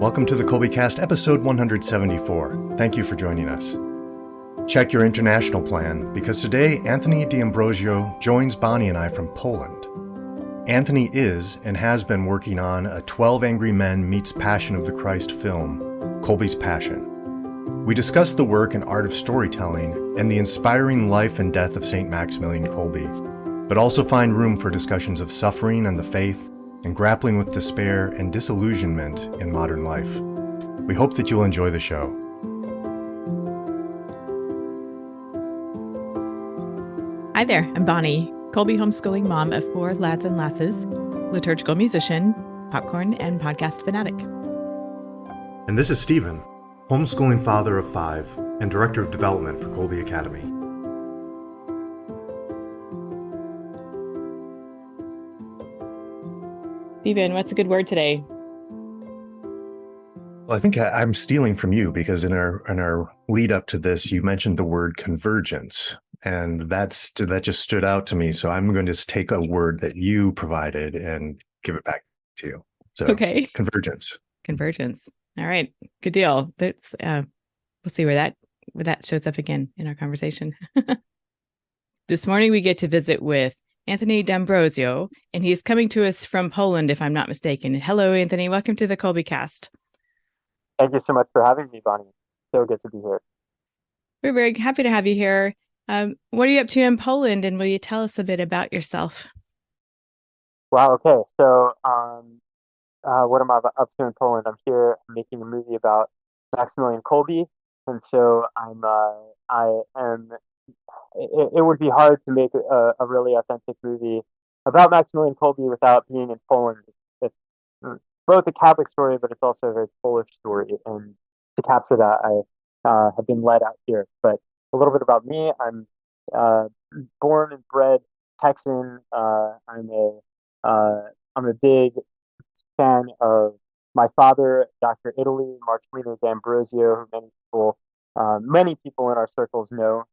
Welcome to the Kolbecast episode 174. Thank you for joining us. Check your international plan, because today Anthony D'Ambrosio joins Bonnie and I from Poland. Anthony is and has been working on a 12 Angry Men meets Passion of the Christ film, Kolbe's Passion. We discuss the work and art of storytelling and the inspiring life and death of St. Maximilian Kolbe, but also find room for discussions of suffering and the faith, and grappling with despair and disillusionment in modern life. We hope that you'll enjoy the show. Hi there, I'm Bonnie, Kolbe homeschooling mom of 4 lads and lasses, liturgical musician, popcorn, and podcast fanatic. And this is Stephen, homeschooling father of 5 and director of development for Kolbe Academy. Stephen, what's a good word today? Well, I think I'm stealing from you, because in our lead up to this, you mentioned the word convergence, and that just stood out to me. So I'm going to just take a word that you provided and give it back to you. So, okay, convergence. Convergence. All right, good deal. That's we'll see where that shows up again in our conversation. This morning we get to visit with Anthony D'Ambrosio, and he's coming to us from Poland, if I'm not mistaken. Hello, Anthony. Welcome to the Kolbecast. Thank you so much for having me, Bonnie. So good to be here. We're very happy to have you here. What are you up to in Poland, and will you tell us a bit about yourself? Wow. Okay. So, what am I up to in Poland? I'm here making a movie about Maximilian Kolbe, and so I am. It would be hard to make a really authentic movie about Maximilian Kolbe without being in Poland. It's both a Catholic story, but it's also a very Polish story. And to capture that, I have been led out here. But a little bit about me: I'm born and bred Texan. I'm a big fan of my father, Dr. Italy, Maximilian D'Ambrosio, who many people in our circles know.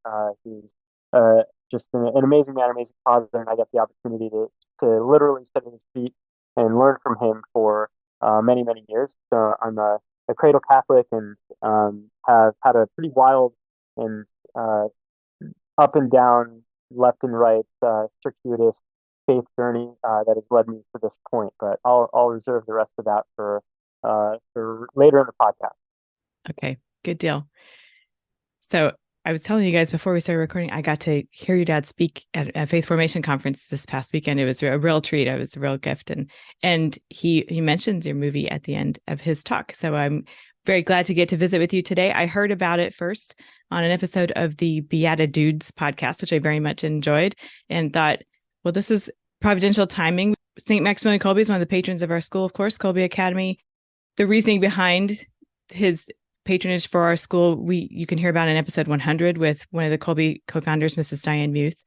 He's just an amazing man, amazing father, and I got the opportunity to literally sit at his feet and learn from him for many, many years. So I'm a cradle Catholic, and have had a pretty wild and up and down, left and right, circuitous faith journey that has led me to this point. But I'll reserve the rest of that for later in the podcast. Okay, good deal. So I was telling you guys before we started recording, I got to hear your dad speak at a faith formation conference this past weekend. It was a real treat. It was a real gift. And he mentions your movie at the end of his talk. So I'm very glad to get to visit with you today. I heard about it first on an episode of the Beata Dudes podcast, which I very much enjoyed, and thought, well, this is providential timing. St. Maximilian Kolbe is one of the patrons of our school, of course, Kolbe Academy. The reasoning behind his patronage for our school, you can hear about in episode 100 with one of the Kolbe co-founders, Mrs. Diane Muth.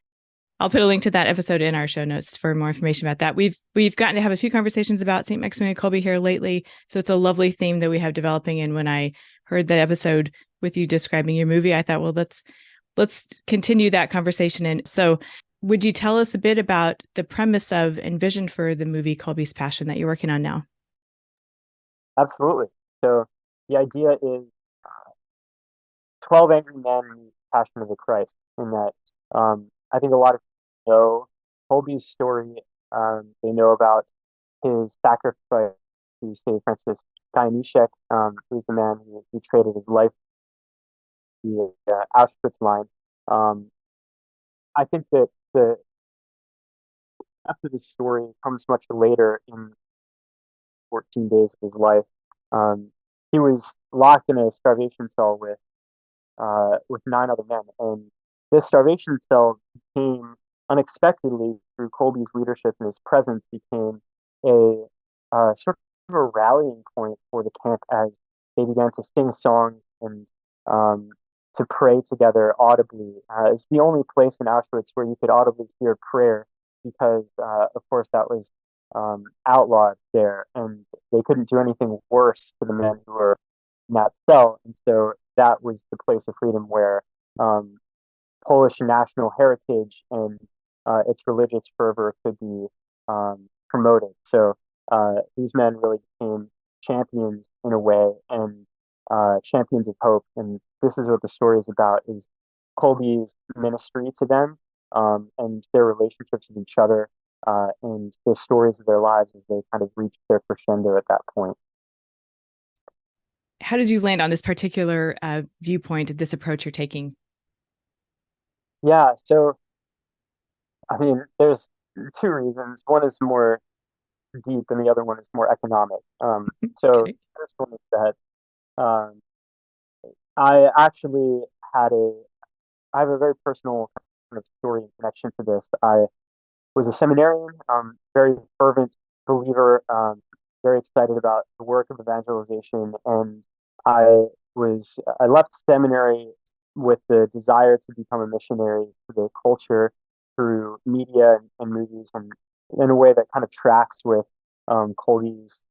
I'll put a link to that episode in our show notes for more information about that. We've gotten to have a few conversations about St. Maximilian Kolbe here lately, so it's a lovely theme that we have developing. And when I heard that episode with you describing your movie, I thought, well, let's continue that conversation. And so, would you tell us a bit about the premise of and vision for the movie Kolbe's Passion that you're working on now? Absolutely. So the idea is 12 Angry Men meet Passion of the Christ, in that I think a lot of people know Kolbe's story. They know about his sacrifice to St. Francis Dionysiak, who's the man who traded his life to the Auschwitz line. I think that after the story comes much later in 14 days of his life. He was locked in a starvation cell with 9 other men, and this starvation cell became unexpectedly, through Kolbe's leadership and his presence, became a sort of a rallying point for the camp as they began to sing songs and to pray together audibly. It's the only place in Auschwitz where you could audibly hear prayer, because of course that was outlawed there, and they couldn't do anything worse to the men who were in that cell. And so that was the place of freedom where Polish national heritage and its religious fervor could be promoted. So these men really became champions in a way, and champions of hope. And this is what the story is about: is Kolbe's ministry to them, and their relationships with each other, and the stories of their lives as they kind of reach their crescendo at that point. How did you land on this particular viewpoint, this approach you're taking? Yeah, so I mean, there's two reasons. One is more deep, and the other one is more economic. So Okay. the first one is that um, I actually had a I have a very personal kind of story and connection to this. I was a seminarian, very fervent believer, very excited about the work of evangelization, and I I left seminary with the desire to become a missionary to the culture through media and movies, and in a way that kind of tracks with Colby's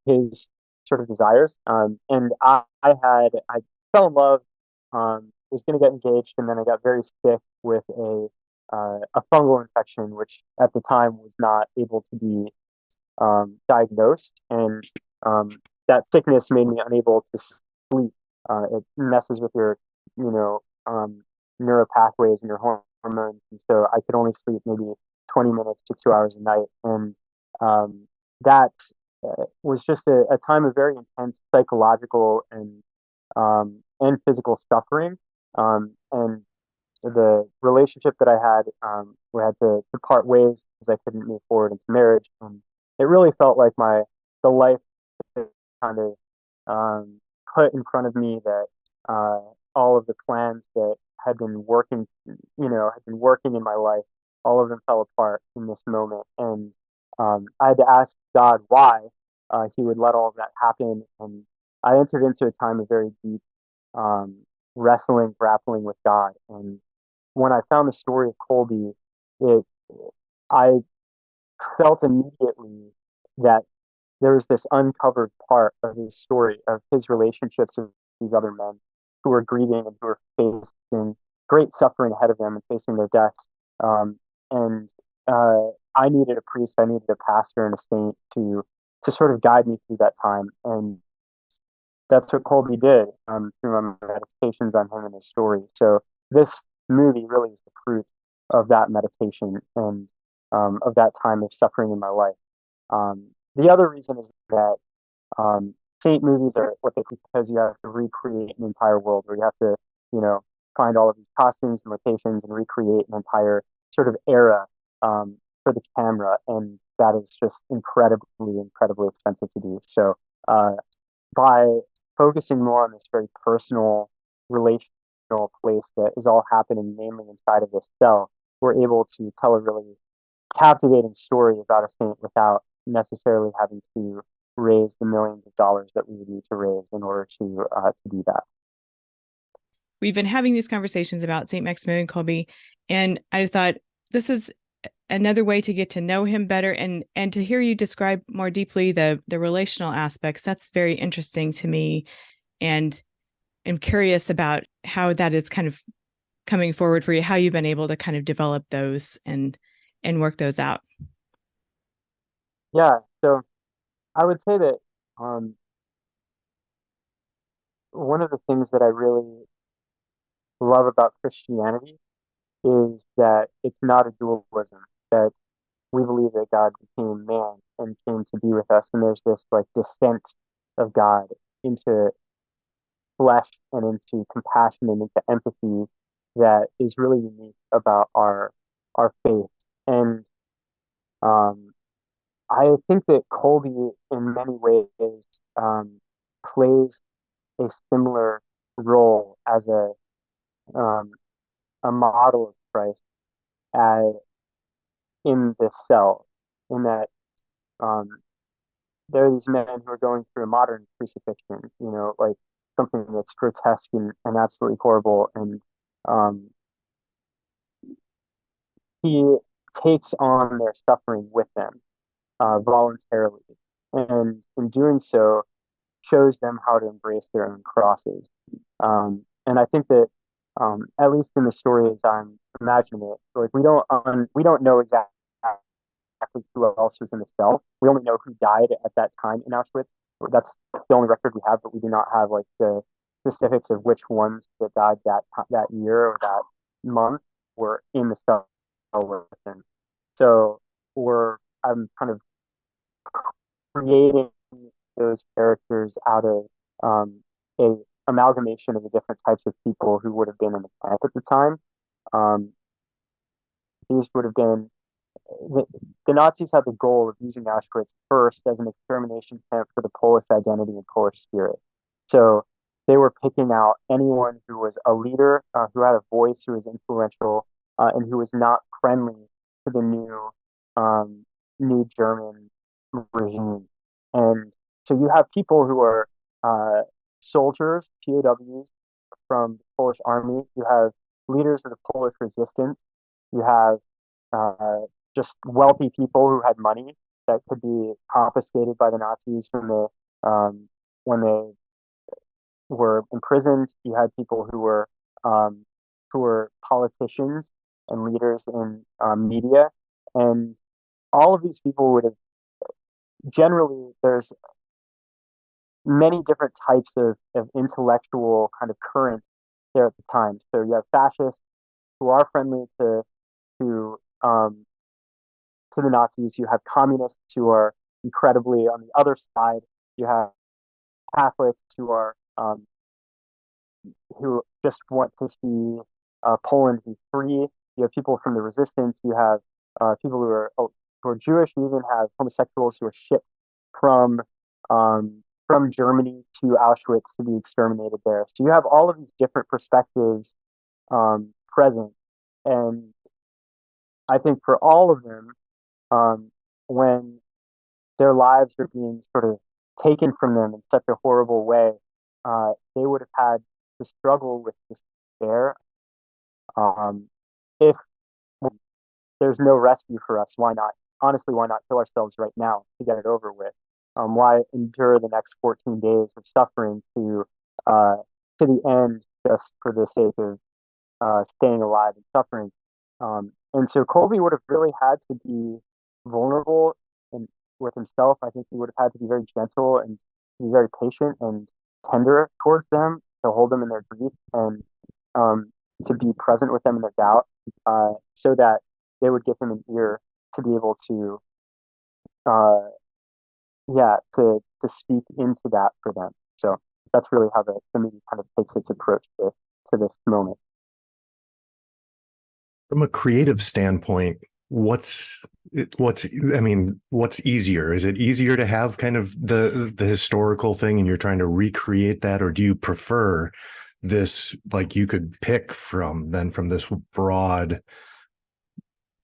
his sort of desires. And I fell in love, was going to get engaged, and then I got very sick with a fungal infection, which at the time was not able to be diagnosed, and um, that sickness made me unable to sleep. It messes with your, you know, neural pathways and your hormones, and so I could only sleep maybe 20 minutes to 2 hours a night, and that was just a time of very intense psychological and physical suffering. And the relationship that I had, we had to part ways because I couldn't move forward into marriage. And it really felt like the life kind of put in front of me that all of the plans that had been working in my life, all of them fell apart in this moment. And I had to ask God why He would let all of that happen. And I entered into a time of very deep um, wrestling, grappling with God. And when I found the story of Kolbe, it I felt immediately that there was this uncovered part of his story of his relationships with these other men who were grieving and who were facing great suffering ahead of them and facing their deaths. And I needed a priest, I needed a pastor and a saint to sort of guide me through that time. And that's what Kolbe did through my meditations on him and his story. So this movie really is the fruit of that meditation and of that time of suffering in my life. The other reason is that saint movies are what they because you have to recreate an entire world where you have to, you know, find all of these costumes and locations and recreate an entire sort of era for the camera, and that is just incredibly expensive to do. So uh, by focusing more on this very personal, relational place that is all happening mainly inside of this cell, we're able to tell a really captivating story about a saint without necessarily having to raise the millions of dollars that we would need to raise in order to do that. We've been having these conversations about St. Maximilian Kolbe, and I thought this is another way to get to know him better and to hear you describe more deeply the relational aspects. That's very interesting to me, and I'm curious about how that is kind of coming forward for you, how you've been able to kind of develop those and work those out. Yeah, so I would say that um, one of the things that I really love about Christianity is that it's not a dualism, that we believe that God became man and came to be with us, and there's this like descent of God into flesh and into compassion and into empathy that is really unique about our faith. And um, I think that Kolbe, in many ways, um, plays a similar role as um, a model of Christ as in this cell, in that um, there are these men who are going through a modern crucifixion, you know, like something that's grotesque and absolutely horrible. And um, he takes on their suffering with them voluntarily. And in doing so, shows them how to embrace their own crosses. And I think that, at least in the story as I'm imagining it, like we don't know exactly who else was in the cell. We only know who died at that time in Auschwitz. That's the only record we have, but we do not have like the specifics of which ones that died that year or that month were in the cell within. So I'm kind of creating those characters out of a amalgamation of the different types of people who would have been in the camp at the time. Um, these would have been the, the Nazis had the goal of using Auschwitz first as an extermination camp for the Polish identity and Polish spirit. So they were picking out anyone who was a leader, who had a voice, who was influential, and who was not friendly to the new German regime. And so you have people who are soldiers, POWs from the Polish army. You have leaders of the Polish resistance. You have uh, just wealthy people who had money that could be confiscated by the Nazis when they were imprisoned. You had people um, who were politicians and leaders in media, and all of these people would have generally there's many different types of intellectual kind of currents there at the time. So you have fascists who are friendly to um, to the Nazis. You have communists who are incredibly on the other side. You have Catholics who just want to see Poland be free. You have people from the resistance. You have people who are Jewish. You even have homosexuals who are shipped from from Germany to Auschwitz to be exterminated there. So you have all of these different perspectives present, and I think for all of them, when their lives are being sort of taken from them in such a horrible way, they would have had to struggle with despair. Um, if there's no rescue for us, why not? Honestly, why not kill ourselves right now to get it over with? Why endure the next 14 days of suffering uh, to the end just for the sake of staying alive and suffering? And so Kolbe would have really had to be vulnerable and with himself. I think he would have had to be very gentle and be very patient and tender towards them to hold them in their grief and to be present with them in their doubt, so that they would give him an ear to be able to, uh, yeah, to speak into that for them. So that's really how the movie kind of takes its approach to this moment. From a creative standpoint, what's I mean, what's easier? Is it easier to have kind of the historical thing and you're trying to recreate that, or do you prefer this, like you could pick from this broad,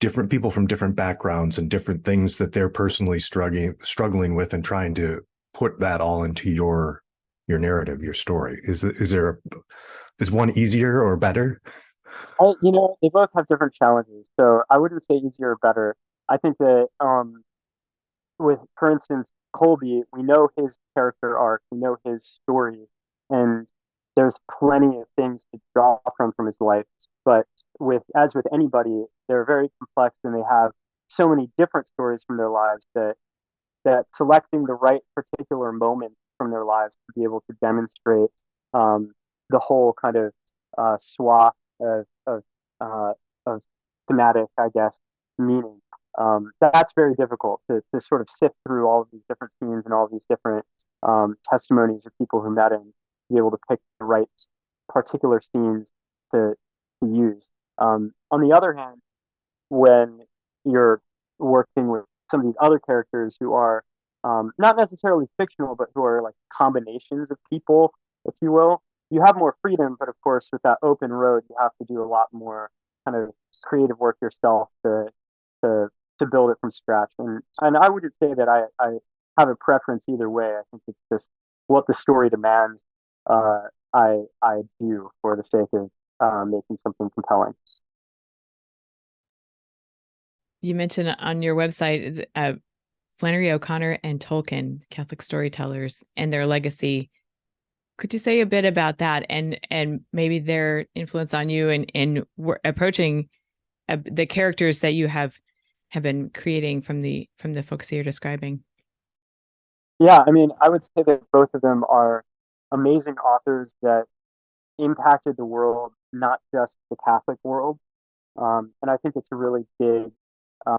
different people from different backgrounds and different things that they're personally struggling with, and trying to put that all into your narrative, your story? Is one easier or better? They both have different challenges. So I wouldn't say easier or better. I think that with, for instance, Kolbe, we know his character arc, we know his story, and there's plenty of things to draw from his life. But as with anybody, they're very complex and they have so many different stories from their lives that selecting the right particular moment from their lives to be able to demonstrate the whole kind of swath uh, of thematic, I guess, meaning. That's very difficult to sort of sift through all of these different scenes and all of these different testimonies of people who met him, be able to pick the right particular scenes to use. On the other hand, when you're working with some of these other characters who are not necessarily fictional, but who are like combinations of people, if you will, you have more freedom. But of course, with that open road, you have to do a lot more kind of creative work yourself to to build it from scratch. And I wouldn't say that I have a preference either way. I think it's just what the story demands. Uh, I do for the sake of making something compelling. You mentioned on your website Flannery O'Connor and Tolkien, Catholic storytellers, and their legacy. Could you say a bit about that and maybe their influence on you in approaching the characters that you have been creating from the folks you're describing? Yeah, I mean, I would say that both of them are amazing authors that impacted the world, not just the Catholic world. And I think uh,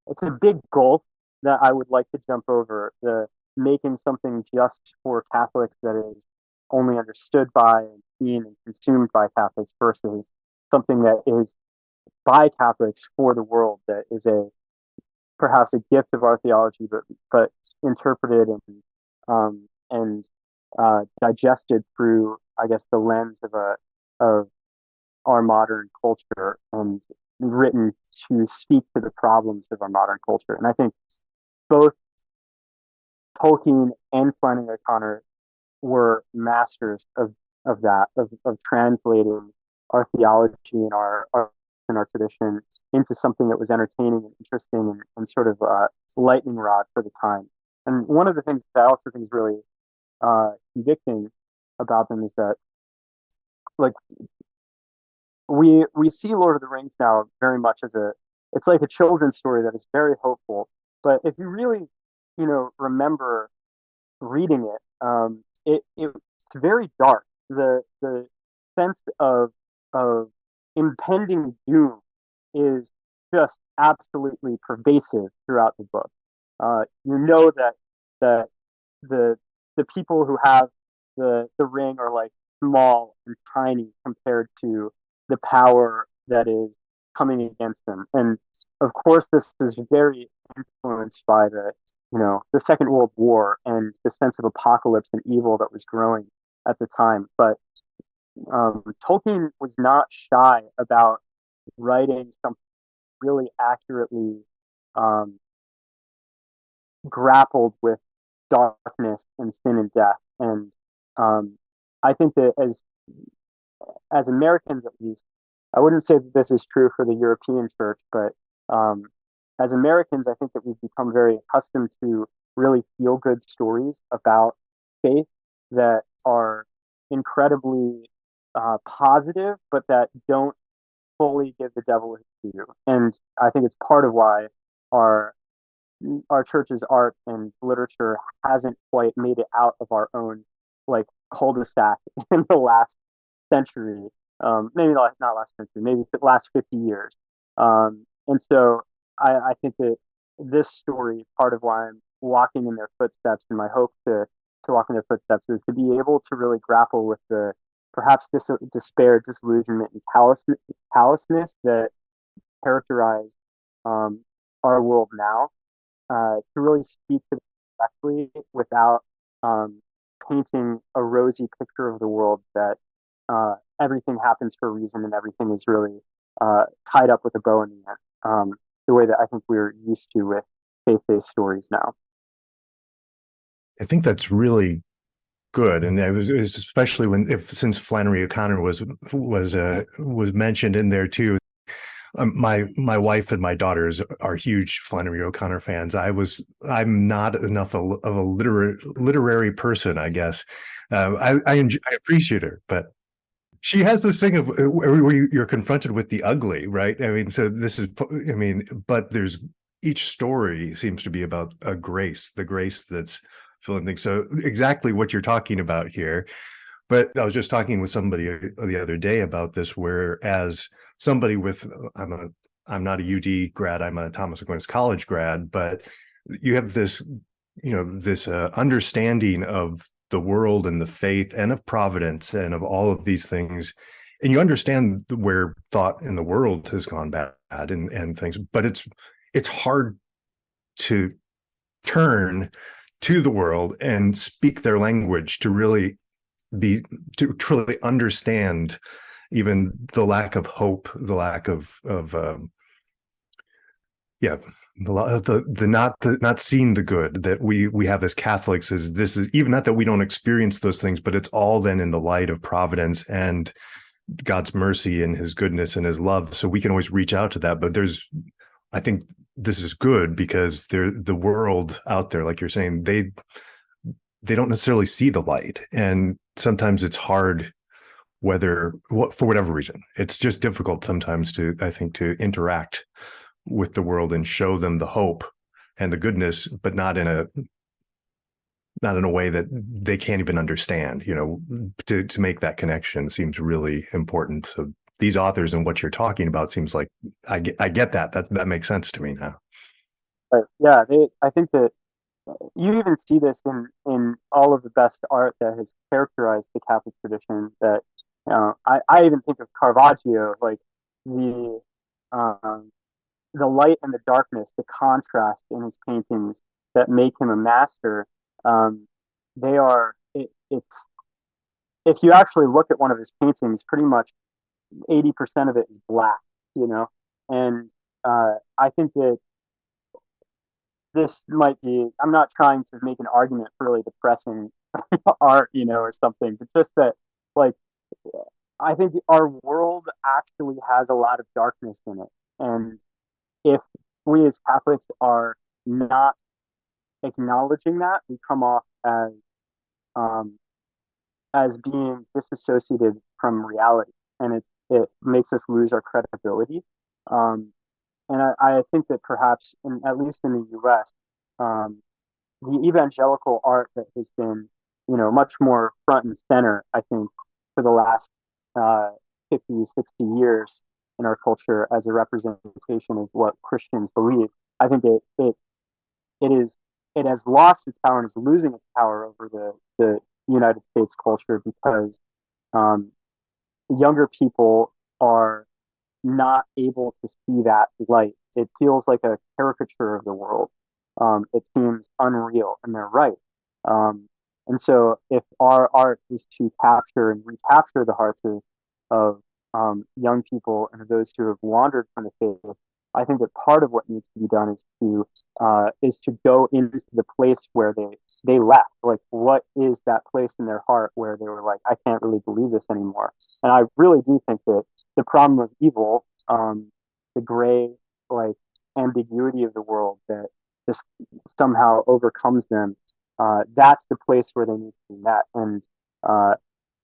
it's a big gulf that I would like to jump over. The making something just for Catholics that is only understood by and seen and consumed by Catholics versus something that is by Catholics for the world that is a perhaps a gift of our theology, but interpreted and digested through, I guess, the lens of our modern culture and written to speak to the problems of our modern culture. And I think both Tolkien and Flanagan O'Connor were masters of that, of translating our theology and our tradition into something that was entertaining and interesting and sort of lightning rod for the time. And one of the things that I also think is really convicting about them is that like we see Lord of the Rings now very much as a it's like a children's story that is very hopeful. But if you really, remember reading it, it's very dark. The sense of impending doom is just absolutely pervasive throughout the book. You know that the the people who have the ring are like small and tiny compared to the power that is coming against them. And of course, this is very influenced by the Second World War and the sense of apocalypse and evil that was growing at the time. But Tolkien was not shy about writing something really accurately um, grappled with darkness and sin and death. And I think that as Americans, at least, I wouldn't say that this is true for the European church, but um, as Americans, I think that we've become very accustomed to really feel good stories about faith that are incredibly positive, but that don't fully give the devil his due. And I think it's part of why our our church's art and literature hasn't quite made it out of our own like cul-de-sac in the last century. Maybe not last century, maybe the last 50 years. And so I think that this story, part of why I'm walking in their footsteps, and my hope to walk in their footsteps is to be able to really grapple with the perhaps despair, disillusionment, and callousness that characterize um, our world now, to really speak to them directly without um, painting a rosy picture of the world that everything happens for a reason and everything is really tied up with a bow in the end, the way that I think we're used to with faith-based stories now. I think that's really good, and it was especially if since Flannery O'Connor was mentioned in there too. My wife and my daughters are huge Flannery O'Connor fans. I'm not enough of a literary person, I guess. I appreciate her, but she has this thing of where you're confronted with the ugly, right? I mean, so this is, I mean, but there's each story seems to be about a grace, the grace that's filling things. So exactly what you're talking about here. But I was just talking with somebody the other day about this, whereas somebody with, I'm not a UD grad, I'm a Thomas Aquinas College grad, but you have this, this understanding of the world and the faith and of providence and of all of these things. And you understand where thought in the world has gone bad and things, but it's hard to turn to the world and speak their language to truly understand even the lack of hope, the lack of not seeing the good that we have as Catholics. Is this is even not that we don't experience those things, but it's all then in the light of providence and God's mercy and his goodness and his love. So we can always reach out to that. But I think this is good because the world out there, like you're saying, they don't necessarily see the light. And sometimes it's hard, for whatever reason, it's just difficult sometimes I think, to interact with the world and show them the hope and the goodness, but not in not in a way that they can't even understand. To make that connection seems really important. So these authors and what you're talking about seems like I get that. That makes sense to me now. But yeah, I think that you even see this in all of the best art that has characterized the Catholic tradition. That I even think of Caravaggio, like the um, the light and the darkness, the contrast in his paintings that make him a master. Um, they are it's if you actually look at one of his paintings, pretty much 80% of it is black, you know, and I think that this might be, I'm not trying to make an argument for really depressing art, or something, but just that, like, I think our world actually has a lot of darkness in it. And if we as Catholics are not acknowledging that, we come off um, as being disassociated from reality, and it makes us lose our credibility. Um, and I think that perhaps, at least in the U.S., um, the evangelical art that has been, much more front and center, I think, for the last uh, 50, 60 years in our culture as a representation of what Christians believe. I think it is it has lost its power and is losing its power over the United States culture because um, younger people are not able to see that light. It feels like a caricature of the world. It seems unreal, and they're right. And so, if our art is to capture and recapture the hearts of young people and of those who have wandered from the faith, I think that part of what needs to be done is to go into the place where they left. Like, what is that place in their heart where they were like, I can't really believe this anymore? And I really do think that the problem of evil, the gray, like, ambiguity of the world that just somehow overcomes them, that's the place where they need to be met, and uh,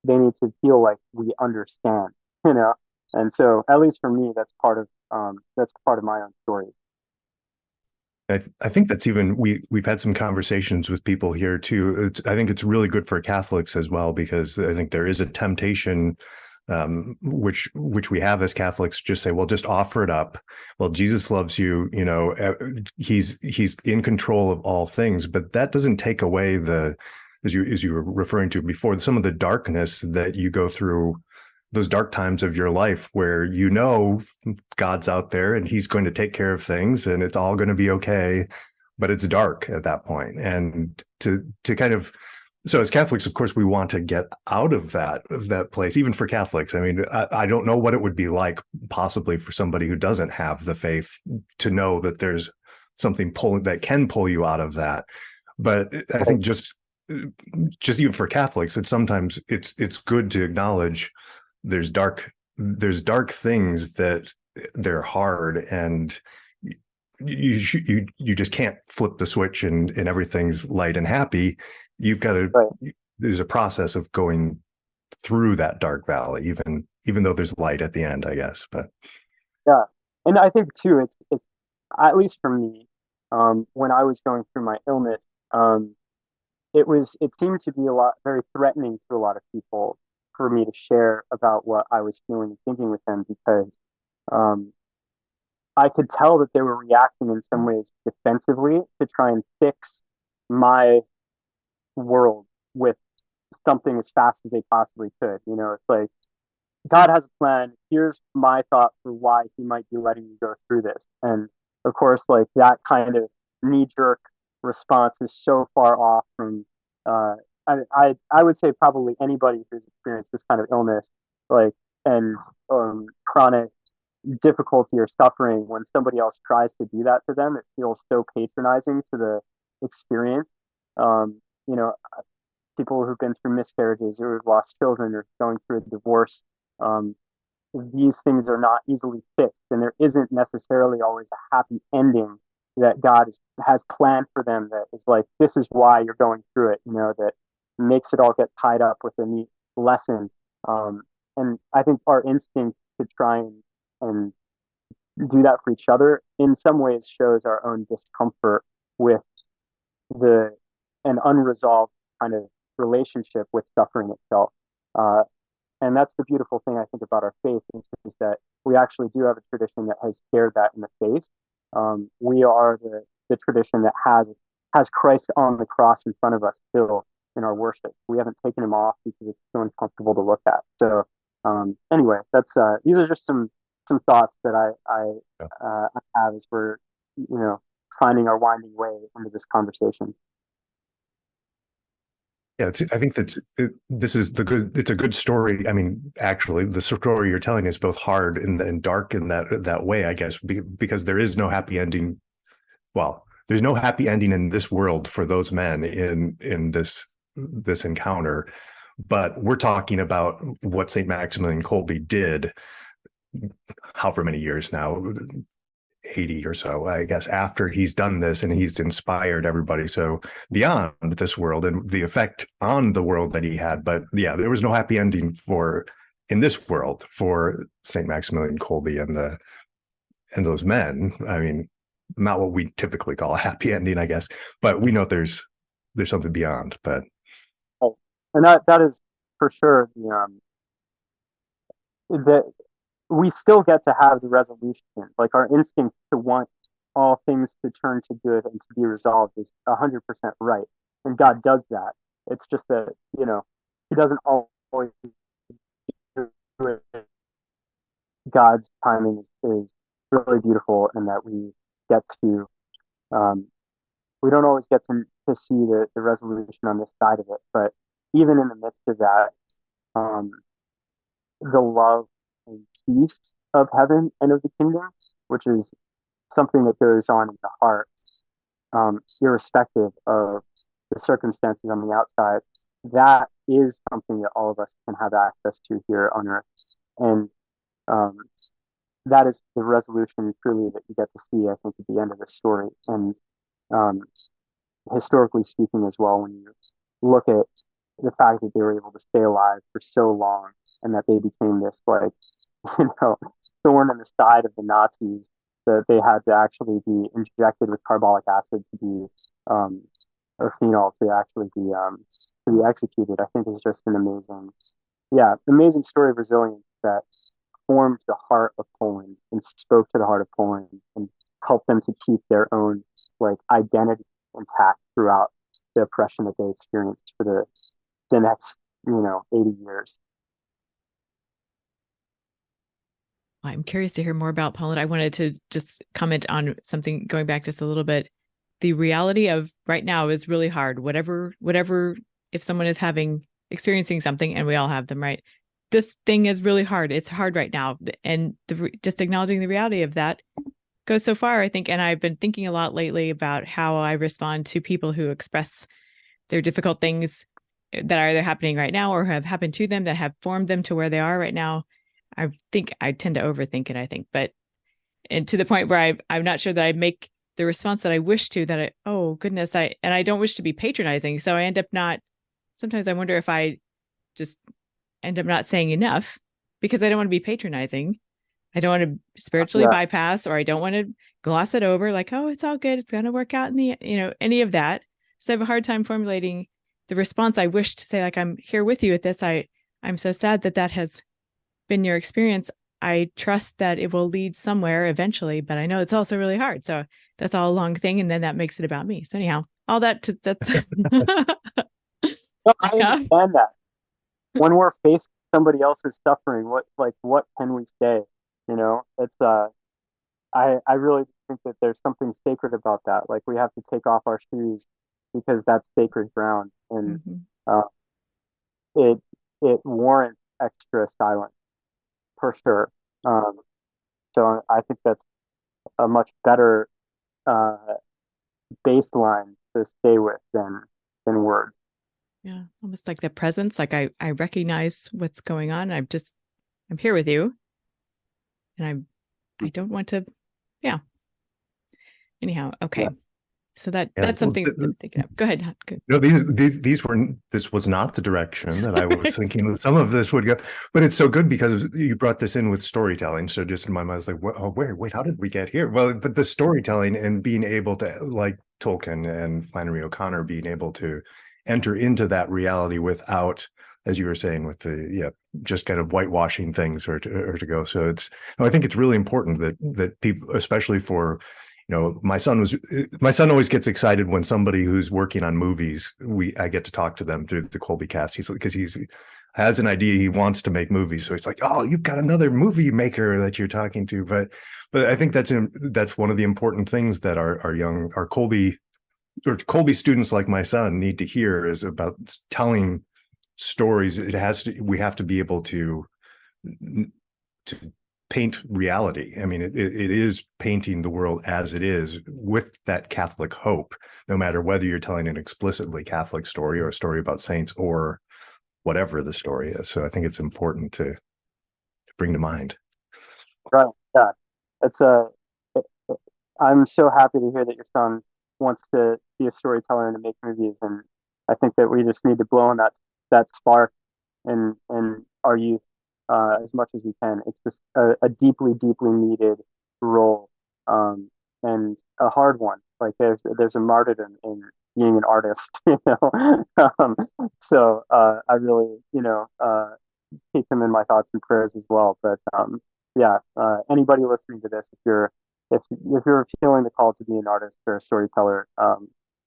they need to feel like we understand, you know. And so, at least for me, that's part of my own story. I think that's even we've had some conversations with people here too. I think it's really good for Catholics as well, because I think there is a temptation, which we have as Catholics, just say, well, just offer it up. Well, Jesus loves you, he's in control of all things, but that doesn't take away as you were referring to before, some of the darkness that you go through, those dark times of your life where God's out there and he's going to take care of things and it's all going to be okay, but it's dark at that point. And to kind of, so as Catholics, of course, we want to get out of that place, even for Catholics. I mean, I don't know what it would be like possibly for somebody who doesn't have the faith to know that there's something that can pull you out of that. But I think just even for Catholics, sometimes it's good to acknowledge there's dark things that they're hard, and you just can't flip the switch and everything's light and happy. You've got to, right. There's a process of going through that dark valley, even though there's light at the end, I guess. But yeah, and I think too, it's at least for me, when I was going through my illness, it seemed to be very threatening to a lot of people for me to share about what I was feeling and thinking with them, because I could tell that they were reacting in some ways defensively to try and fix my world with something as fast as they possibly could. It's like, God has a plan. Here's my thought for why he might be letting you go through this. And of course, like, that kind of knee-jerk response is so far off from I would say probably anybody who's experienced this kind of illness, like, and chronic difficulty or suffering, when somebody else tries to do that to them, it feels so patronizing to the experience. Um, you know, People who've been through miscarriages or who've lost children or going through a divorce, um, these things are not easily fixed, and there isn't necessarily always a happy ending that God has planned for them, that is like, this is why you're going through it, that makes it all get tied up with a neat lesson. And I think our instinct to try and do that for each other in some ways shows our own discomfort with the an unresolved kind of relationship with suffering itself. And that's the beautiful thing I think about our faith is that we actually do have a tradition that has stared that in the face. We are the tradition that has Christ on the cross in front of us still in our worship. We haven't taken him off because it's so uncomfortable to look at. So anyway, that's these are just some thoughts that I have as we're finding our winding way into this conversation. Yeah, I think it's a good story. I mean, actually, the story you're telling is both hard and dark in that way, I guess, because there is no happy ending. Well, there's no happy ending in this world for those men in this encounter. But we're talking about what St. Maximilian Kolbe did, however many years now, 80 or so, I guess, after he's done this and he's inspired everybody. So beyond this world and the effect on the world that he had. But yeah, there was no happy ending in this world for St. Maximilian Kolbe and those men. I mean, not what we typically call a happy ending, I guess, but we know there's something beyond. But and that is for sure that we still get to have the resolution. Like our instinct to want all things to turn to good and to be resolved is 100% right, and God does that. It's just that He doesn't always do it. God's timing is really beautiful, and that we get to we don't always get to see the resolution on this side of it, but even in the midst of that, the love and peace of heaven and of the kingdom, which is something that goes on in the heart, irrespective of the circumstances on the outside, that is something that all of us can have access to here on earth. And that is the resolution truly that you get to see, I think, at the end of the story. And historically speaking as well, when you look at the fact that they were able to stay alive for so long and that they became this thorn in the side of the Nazis, that they had to actually be injected with carbolic acid to be or phenol to actually be executed, I think is just an amazing story of resilience that formed the heart of Poland and spoke to the heart of Poland and helped them to keep their own identity intact throughout the oppression that they experienced for the next 80 years. I'm curious to hear more about Poland. I wanted to just comment on something, going back just a little bit. The reality of right now is really hard. Whatever, if someone is experiencing something, and we all have them, right? This thing is really hard. It's hard right now. And just acknowledging the reality of that goes so far, I think. And I've been thinking a lot lately about how I respond to people who express their difficult things that are either happening right now or have happened to them that have formed them to where they are right now. I think I tend to overthink it, and to the point where I'm not sure that I make the response that I wish to, oh goodness, I don't wish to be patronizing. So I end up sometimes I wonder if I just end up not saying enough because I don't want to be patronizing. I don't want to spiritually bypass, or I don't want to gloss it over like, oh, it's all good, it's going to work out in the, any of that. So I have a hard time formulating the response I wish to say, like, I'm here with you at this. I'm so sad that has been your experience. I trust that it will lead somewhere eventually, but I know it's also really hard. So that's all a long thing. And then that makes it about me. So anyhow, all that's. No, I understand that. When we're facing somebody else's suffering, what can we say? It's, I really think that there's something sacred about that. Like, we have to take off our shoes because that's sacred ground. And it warrants extra silence for sure. So I think that's a much better baseline to stay with than words. Yeah, almost like the presence. Like I recognize what's going on. I'm here with you, and I don't want to. Yeah. Anyhow, okay. Yeah. So that's Yeah, something that I'm thinking of. Go ahead. Good. no, these were this was not the direction that I was thinking some of this would go, but it's so good because you brought this in with storytelling. So just in my mind, I was like, oh, wait, how did we get here? Well, but the storytelling and being able to, like Tolkien and Flannery O'Connor, being able to enter into that reality without, as you were saying, with the just kind of whitewashing things or to go. So I think it's really important that people, especially for, my son always gets excited when somebody who's working on movies, I get to talk to them through the Kolbecast. Because he has an idea, he wants to make movies, so he's like, oh, you've got another movie maker that you're talking to. But I think that's one of the important things that our Kolbe students like my son need to hear, is about telling stories. We have to be able to paint reality. I mean, it is painting the world as it is with that Catholic hope, no matter whether you're telling an explicitly Catholic story or a story about saints or whatever the story is. So I think it's important to bring to mind. Right. Yeah. It's I'm so happy to hear that your son wants to be a storyteller and to make movies, and I think that we just need to blow on that spark in our youth as much as we can. It's just a deeply, deeply needed role, and a hard one. Like there's a martyrdom in being an artist, so I really, keep him in my thoughts and prayers as well. But yeah, anybody listening to this, if you're feeling the call to be an artist or a storyteller,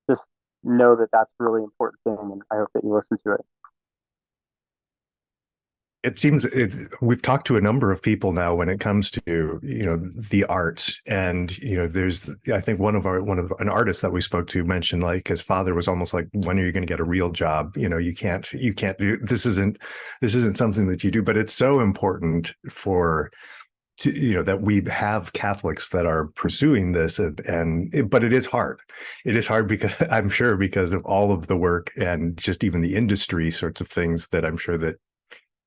just know that that's a really important thing, and I hope that you listen to it. It seems we've talked to a number of people now when it comes to the arts, and there's, I think an artist that we spoke to mentioned, like, his father was almost like, when are you going to get a real job? You can't do this. Isn't something that you do. But it's so important that we have Catholics that are pursuing this, but it is hard. It is hard because I'm sure because of all of the work and just even the industry sorts of things that I'm sure that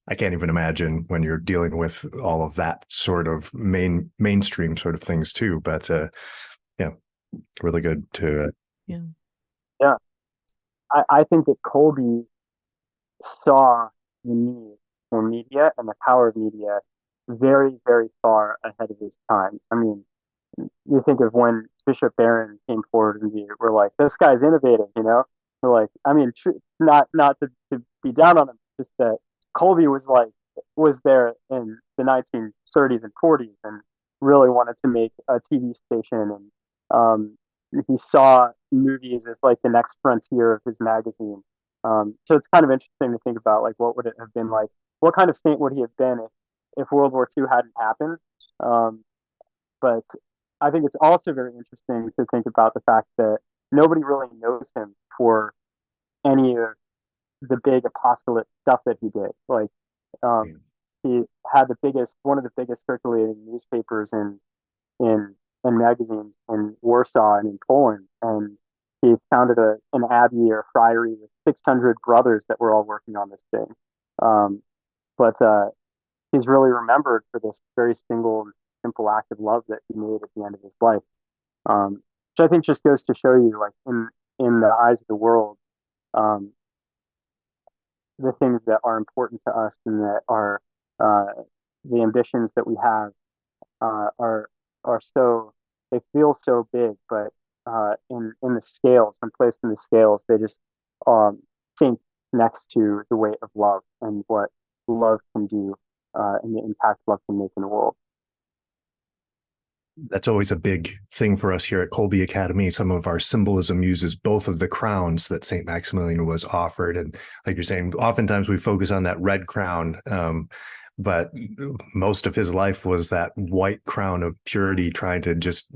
I can't even imagine when you're dealing with all of that sort of mainstream sort of things too. But yeah, really good to. Yeah. Yeah. I think that Kolbe saw the need for media and the power of media very, very far ahead of his time. I mean, you think of when Bishop Barron came forward and we're like, this guy's innovative, We're like, I mean, not to be down on him, just that Kolbe was there in the 1930s and 40s and really wanted to make a TV station, and he saw movies as like the next frontier of his magazine. So it's kind of interesting to think about, like, what would it have been like? What kind of saint would he have been if World War II hadn't happened? But I think it's also very interesting to think about the fact that nobody really knows him for any of the big apostolate stuff that he did. Like, he had one of the biggest circulating newspapers in and magazines in Warsaw and in Poland, and he founded an abbey or friary with 600 brothers that were all working on this thing. But he's really remembered for this very simple act of love that he made at the end of his life, which I think just goes to show you, like, in the eyes of the world, the things that are important to us and that are the ambitions that we have are so, they feel so big, but in the scales, when placed in the scales, they just sink next to the weight of love and what love can do, and the impact love can make in the world. That's always a big thing for us here at Kolbe Academy. Some of our symbolism uses both of the crowns that St. Maximilian was offered. And like you're saying, oftentimes we focus on that red crown, but most of his life was that white crown of purity, trying to just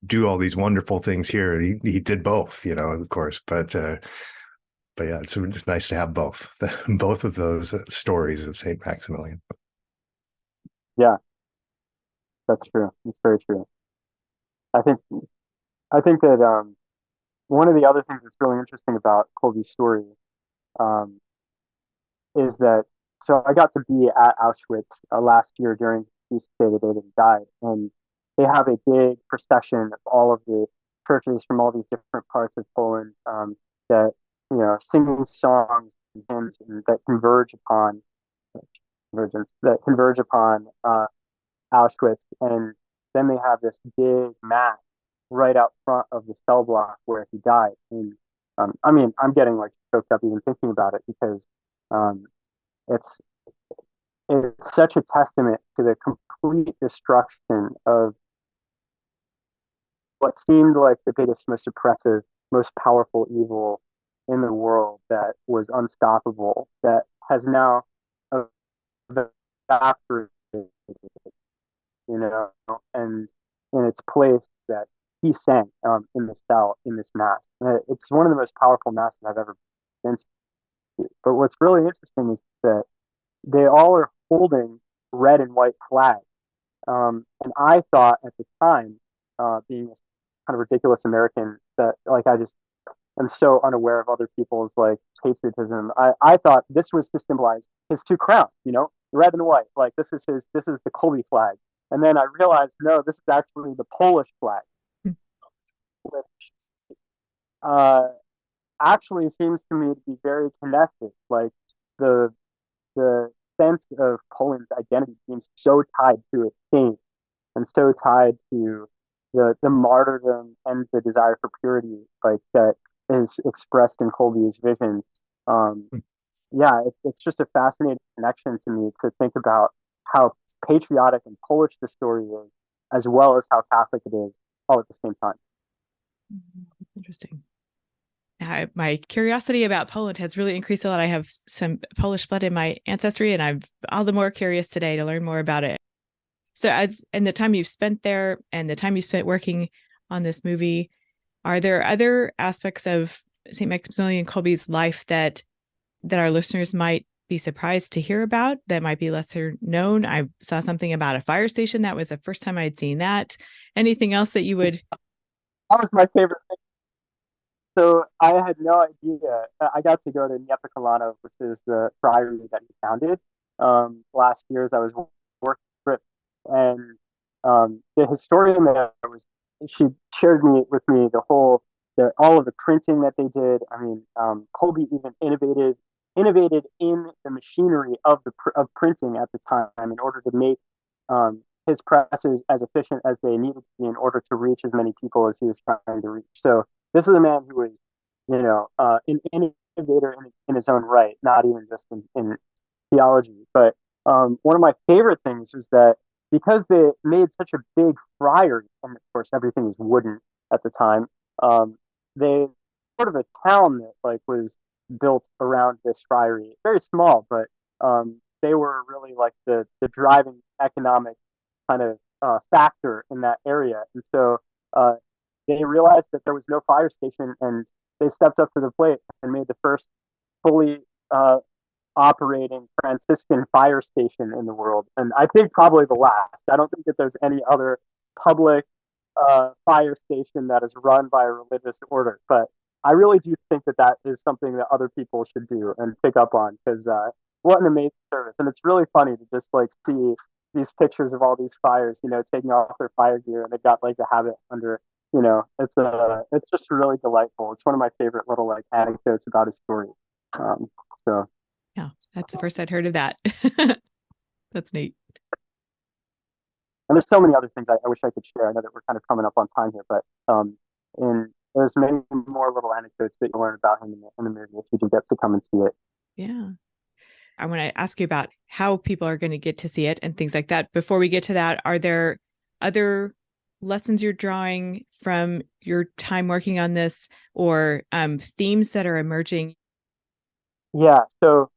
do all these wonderful things here. He did both, of course, but yeah, it's nice to have both of those stories of St. Maximilian. Yeah, that's true. It's very true. I think that one of the other things that's really interesting about Kolbe's story um, is that, so I got to be at Auschwitz last year during the feast day, the day that he died, and they have a big procession of all of the churches from all these different parts of Poland that singing songs and hymns that converge upon convergence that converge upon Auschwitz, and then they have this big mass right out front of the cell block where he died. And I mean, I'm getting like choked up even thinking about it because um, it's it's such a testament to the complete destruction of what seemed like the biggest, most oppressive, most powerful evil in the world that was unstoppable, that has now evaporated, and in its place that he sank in the cell, in this mass. It's one of the most powerful masses I've ever been to. But what's really interesting is that they all are holding red and white flags. And I thought at the time, being a kind of ridiculous American, that like I just am so unaware of other people's like patriotism. I thought this was to symbolize his two crowns, red and white. Like this is the Kolbe flag. And then I realized, no, this is actually the Polish flag, which uh, actually seems to me to be very connected. Like the the sense of Poland's identity seems so tied to its theme and so tied to the martyrdom and the desire for purity, like that is expressed in Kolbe's vision. Um, yeah, it's just a fascinating connection to me to think about how patriotic and Polish the story is, as well as how Catholic it is, all at the same time. Interesting. My curiosity about Poland has really increased a lot. I have some Polish blood in my ancestry, and I'm all the more curious today to learn more about it. So and the time you've spent there and the time you spent working on this movie, are there other aspects of St. Maximilian Kolbe's life that our listeners might be surprised to hear about, that might be lesser known? I saw something about a fire station. That was the first time I'd seen that. Anything else that you would? That was my favorite thing. So I had no idea. I got to go to Niepokalano, which is the friary that he founded last year as I was working trip, and the historian there she shared with me all of the printing that they did. I mean, Kolbe even innovated in the machinery of printing at the time in order to make his presses as efficient as they needed to be in order to reach as many people as he was trying to reach. So this is a man who was, an innovator in his own right, not even just in theology. But one of my favorite things was that because they made such a big friary, and of course everything was wooden at the time, they sort of a town that like was built around this friary, very small, but they were really like the driving economic kind of factor in that area. And so they realized that there was no fire station, and they stepped up to the plate and made the first fully operating Franciscan fire station in the world. And I think probably the last. I don't think that there's any other public fire station that is run by a religious order. But I really do think that that is something that other people should do and pick up on, because what an amazing service. And it's really funny to just like see these pictures of all these fires, taking off their fire gear, and they got like the habit under, it's just really delightful. It's one of my favorite little like anecdotes about his story. So yeah, that's the first I'd heard of that. That's neat. And there's so many other things I wish I could share. I know that we're kind of coming up on time here, but and there's many more little anecdotes that you learn about him in the movie if you do get to come and see it. Yeah. I want to ask you about how people are going to get to see it and things like that. Before we get to that, are there other lessons you're drawing from your time working on this, or themes that are emerging? Yeah. So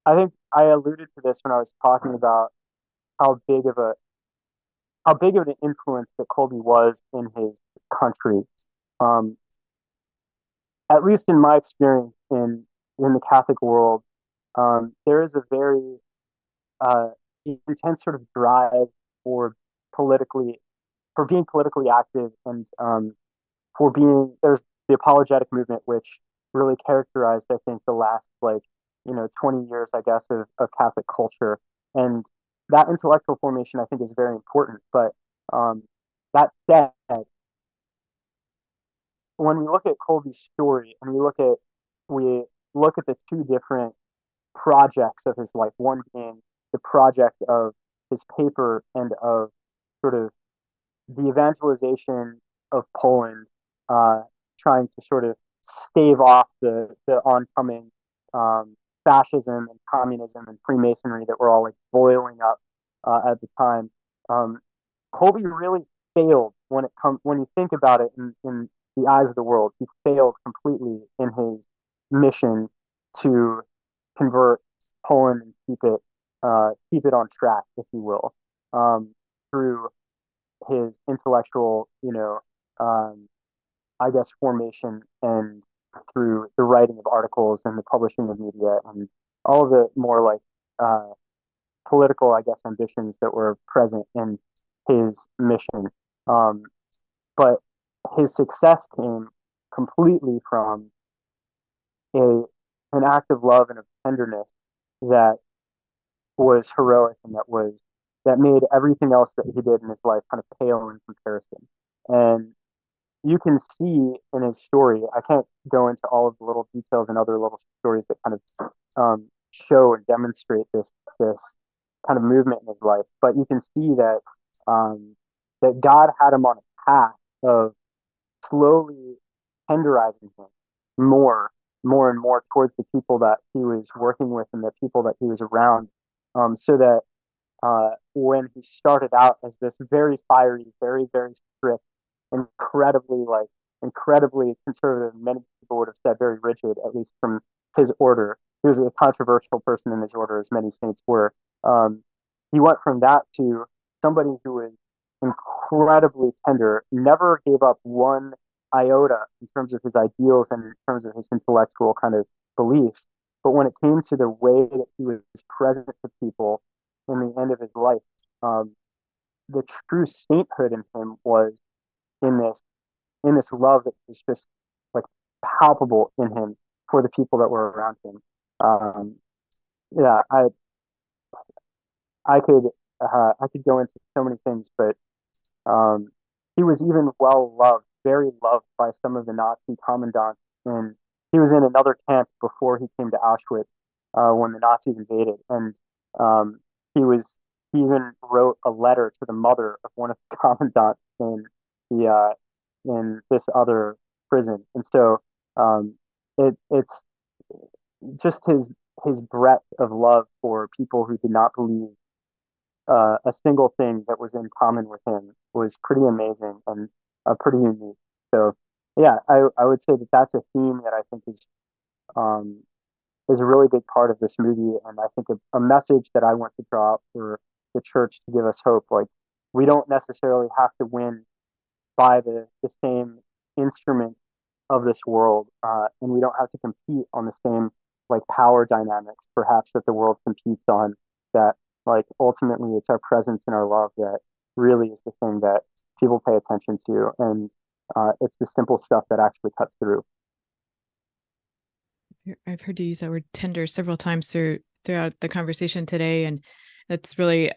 I think I alluded to this when I was talking about how big of an influence that Kolbe was in his country. At least in my experience in the Catholic world, there is a very intense sort of drive for being politically active, and there's the apologetic movement, which really characterized, I think, the last 20 years, I guess, of Catholic culture. And that intellectual formation, I think, is very important. But that said, when we look at Kolbe's story and we look at the two different projects of his life, one being the project of his paper and of sort of the evangelization of Poland, trying to sort of stave off the oncoming fascism and communism and Freemasonry that were all like boiling up at the time. Um, Kolbe really failed when you think about it in the eyes of the world. He failed completely in his mission to convert Poland and keep it on track, if you will, through his intellectual, I guess, formation and through the writing of articles and the publishing of media and all of the more like political, I guess, ambitions that were present in his mission. Um, but his success came completely from a an act of love and of tenderness that was heroic and that made everything else that he did in his life kind of pale in comparison. And you can see in his story, I can't go into all of the little details and other little stories that kind of show and demonstrate this kind of movement in his life, but you can see that God had him on a path of slowly tenderizing him more and more towards the people that he was working with and the people that he was around, so that when he started out as this very fiery, very, very strict, incredibly conservative, many people would have said very rigid, at least from his order. He was a controversial person in his order, as many saints were. He went from that to somebody who was incredibly tender, never gave up one iota in terms of his ideals and in terms of his intellectual kind of beliefs. But when it came to the way that he was present to people in the end of his life, the true sainthood in him was in this love that was just like palpable in him for the people that were around him. Yeah, I could go into so many things, but he was even well loved, very loved by some of the Nazi commandants. And he was in another camp before he came to Auschwitz when the Nazis invaded, and um, he even wrote a letter to the mother of one of the commandants the in this other prison. And so it's just his breadth of love for people who did not believe a single thing that was in common with him was pretty amazing and pretty unique. So yeah, I would say that that's a theme that I think um, is a really big part of this movie, and I think a message that I want to draw out for the church to give us hope. Like, we don't necessarily have to win by the same instrument of this world, and we don't have to compete on the same like power dynamics, perhaps, that the world competes on. That like ultimately it's our presence and our love that really is the thing that people pay attention to, and it's the simple stuff that actually cuts through. I've heard you use that word tender several times throughout the conversation today, and that's really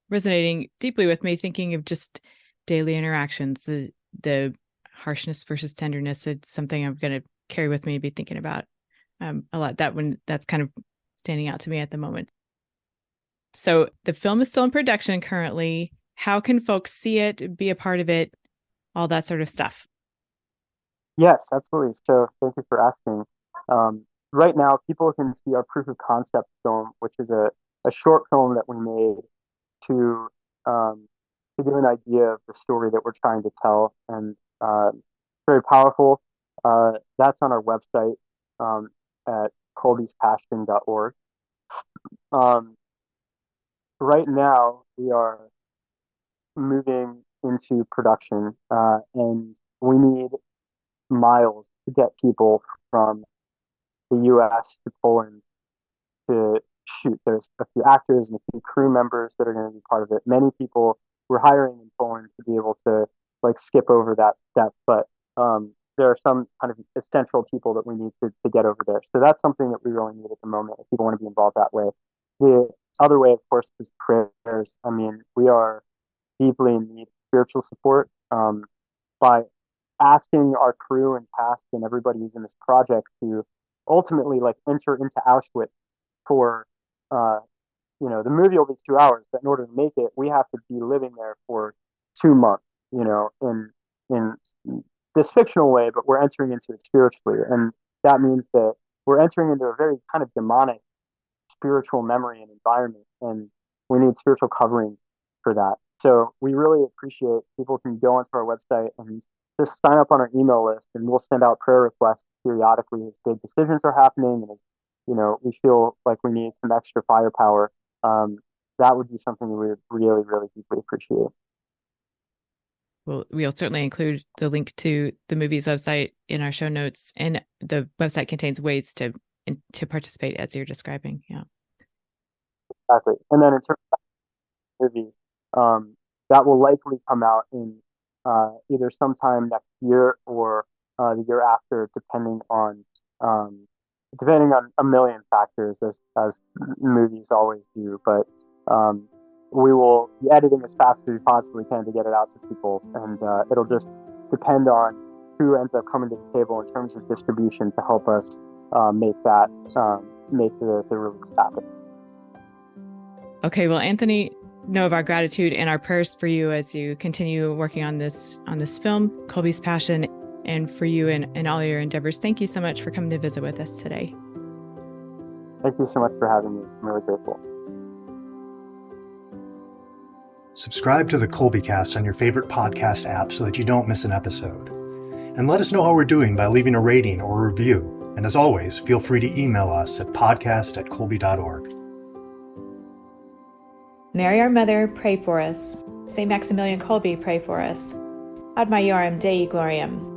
resonating deeply with me, thinking of just daily interactions, the harshness versus tenderness. It's something I'm going to carry with me and be thinking about a lot. That's kind of standing out to me at the moment. So the film is still in production currently. How can folks see it, be a part of it, all that sort of stuff? Yes, absolutely. So thank you for asking. Right now, people can see our proof of concept film, which is a short film that we made to give an idea of the story that we're trying to tell, and very powerful. That's on our website at colbecast.org. Right now, we are moving into production, and we need miles to get people from the U.S. to Poland to shoot. There's a few actors and a few crew members that are going to be part of it. Many people we're hiring in Poland to be able to like skip over that step, but there are some kind of essential people that we need to get over there. So that's something that we really need at the moment if people want to be involved that way. The other way, of course, is prayers. I mean, we are deeply in need of spiritual support. By asking our crew and cast and everybody who's in this project to ultimately like enter into Auschwitz for, the movie will be 2 hours, but in order to make it, we have to be living there for 2 months, in this fictional way, but we're entering into it spiritually. And that means that we're entering into a very kind of demonic spiritual memory and environment, and we need spiritual covering for that. So we really appreciate people can go onto our website and just sign up on our email list, and we'll send out prayer requests periodically as big decisions are happening, and as we feel like we need some extra firepower. That would be something we would really, really deeply appreciate. Well, we'll certainly include the link to the movie's website in our show notes, and the website contains ways to participate as you're describing. Yeah, exactly. And then in terms of the movie, that will likely come out in either sometime next year or the year after, depending on a million factors, as movies always do. But we will be editing as fast as we possibly can to get it out to people, and it'll just depend on who ends up coming to the table in terms of distribution to help us make the release happen. Okay, well, Anthony, know of our gratitude and our prayers for you as you continue working on this film, Kolbe's Passion, and for you and all your endeavors. Thank you so much for coming to visit with us today. Thank you so much for having me. I'm really grateful. Subscribe to the Kolbecast on your favorite podcast app so that you don't miss an episode. And let us know how we're doing by leaving a rating or a review. And as always, feel free to email us at podcast@kolbe.org. Mary our Mother, pray for us. Saint Maximilian Kolbe, pray for us. Ad Maiorem Dei Gloriam.